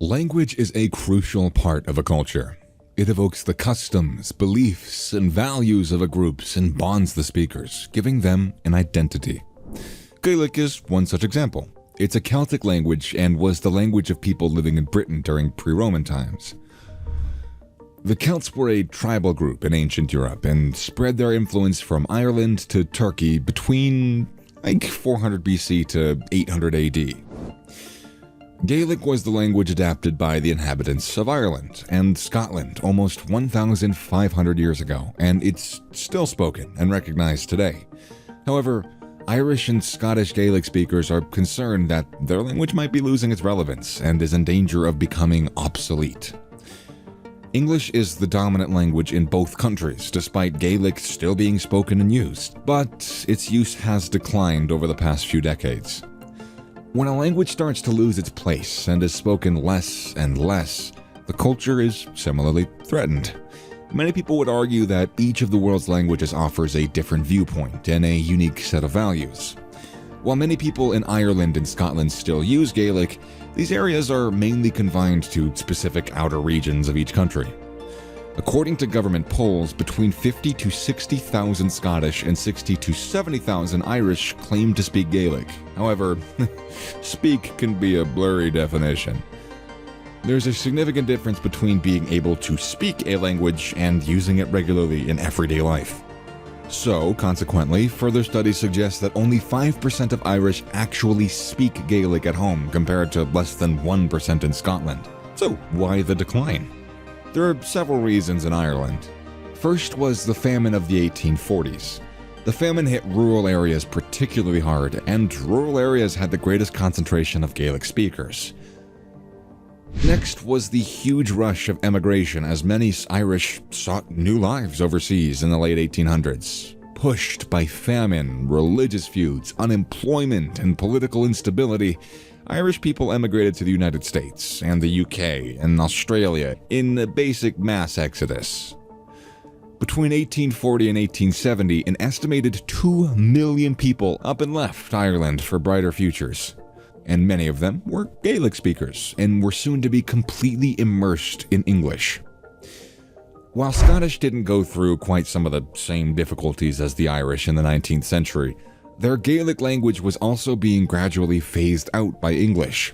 Language is a crucial part of a culture. It evokes the customs, beliefs, and values of a group and bonds the speakers, giving them an identity. Gaelic is one such example. It's a Celtic language and was the language of people living in Britain during pre-Roman times. The Celts were a tribal group in ancient Europe and spread their influence from Ireland to Turkey between 400 BC to 800 AD. Gaelic was the language adapted by the inhabitants of Ireland and Scotland almost 1,500 years ago, and it's still spoken and recognized today. However, Irish and Scottish Gaelic speakers are concerned that their language might be losing its relevance and is in danger of becoming obsolete. English is the dominant language in both countries, despite Gaelic still being spoken and used, but its use has declined over the past few decades. When a language starts to lose its place and is spoken less and less, the culture is similarly threatened. Many people would argue that each of the world's languages offers a different viewpoint and a unique set of values. While many people in Ireland and Scotland still use Gaelic, these areas are mainly confined to specific outer regions of each country. According to government polls, between 50 to 60,000 Scottish and 60 to 70,000 Irish claim to speak Gaelic. However, speak can be a blurry definition. There's a significant difference between being able to speak a language and using it regularly in everyday life. So, consequently, further studies suggest that only 5% of Irish actually speak Gaelic at home compared to less than 1% in Scotland. So, why the decline? There are several reasons in Ireland. First was the famine of the 1840s. The famine hit rural areas particularly hard, and rural areas had the greatest concentration of Gaelic speakers. Next was the huge rush of emigration as many Irish sought new lives overseas in the late 1800s. Pushed by famine, religious feuds, unemployment, and political instability, Irish people emigrated to the United States and the UK and Australia in a basic mass exodus. Between 1840 and 1870, an estimated 2 million people up and left Ireland for brighter futures. And many of them were Gaelic speakers and were soon to be completely immersed in English. While Scottish didn't go through quite some of the same difficulties as the Irish in the 19th century, their Gaelic language was also being gradually phased out by English.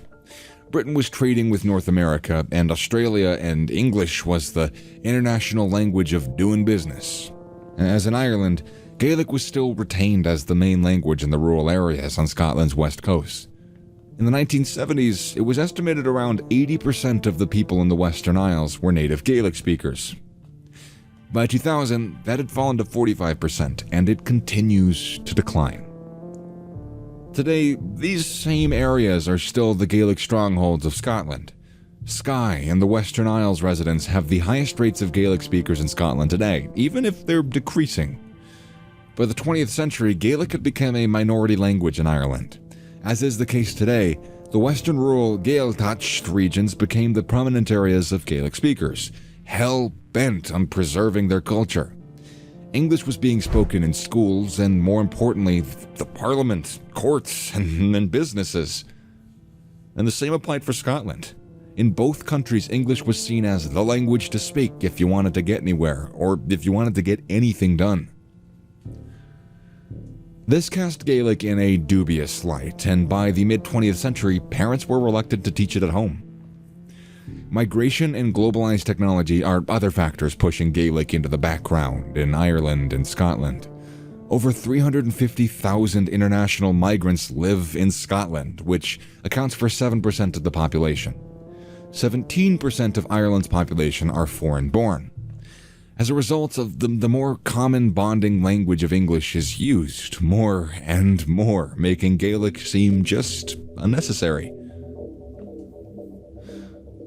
Britain was trading with North America and Australia, and English was the international language of doing business. As in Ireland, Gaelic was still retained as the main language in the rural areas on Scotland's west coast. In the 1970s, it was estimated around 80% of the people in the Western Isles were native Gaelic speakers. By 2000, that had fallen to 45%, and it continues to decline. Today, these same areas are still the Gaelic strongholds of Scotland. Skye and the Western Isles residents have the highest rates of Gaelic speakers in Scotland today, even if they're decreasing. By the 20th century, Gaelic had become a minority language in Ireland. As is the case today, the western rural Gael-touched regions became the prominent areas of Gaelic speakers, hell-bent on preserving their culture. English was being spoken in schools and, more importantly, the parliament, courts, and businesses. And the same applied for Scotland. In both countries, English was seen as the language to speak if you wanted to get anywhere, or if you wanted to get anything done. This cast Gaelic in a dubious light, and by the mid-20th century, parents were reluctant to teach it at home. Migration and globalized technology are other factors pushing Gaelic into the background in Ireland and Scotland. Over 350,000 international migrants live in Scotland, which accounts for 7% of the population. 17% of Ireland's population are foreign-born. As a result of the more common bonding language of English is used more and more, making Gaelic seem just unnecessary.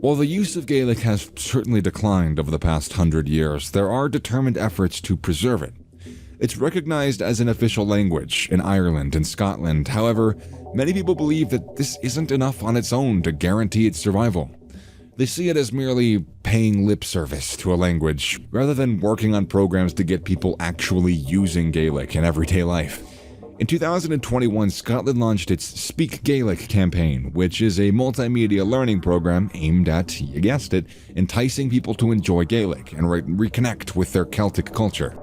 While the use of Gaelic has certainly declined over the past 100 years, there are determined efforts to preserve it. It's recognized as an official language in Ireland and Scotland. However, many people believe that this isn't enough on its own to guarantee its survival. They see it as merely paying lip service to a language, rather than working on programs to get people actually using Gaelic in everyday life. In 2021, Scotland launched its Speak Gaelic campaign, which is a multimedia learning program aimed at, you guessed it, enticing people to enjoy Gaelic and reconnect with their Celtic culture.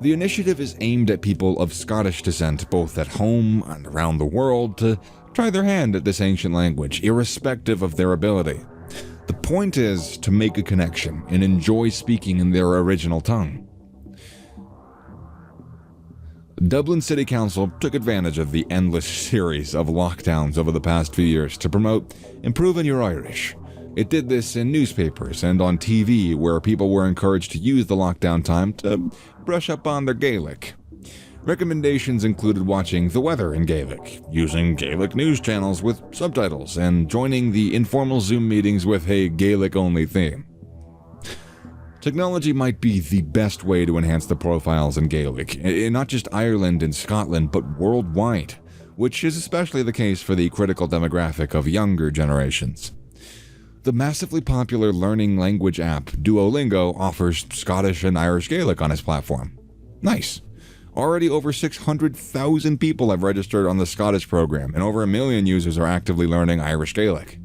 The initiative is aimed at people of Scottish descent both at home and around the world to try their hand at this ancient language, irrespective of their ability. The point is to make a connection and enjoy speaking in their original tongue. Dublin City Council took advantage of the endless series of lockdowns over the past few years to promote Improving Your Irish. It did this in newspapers and on TV, where people were encouraged to use the lockdown time to brush up on their Gaelic. Recommendations included watching the weather in Gaelic, using Gaelic news channels with subtitles, and joining the informal Zoom meetings with a Gaelic-only theme. Technology might be the best way to enhance the profiles in Gaelic, in not just Ireland and Scotland, but worldwide, which is especially the case for the critical demographic of younger generations. The massively popular learning language app Duolingo offers Scottish and Irish Gaelic on its platform. Nice. Already over 600,000 people have registered on the Scottish program, and over 1 million users are actively learning Irish Gaelic.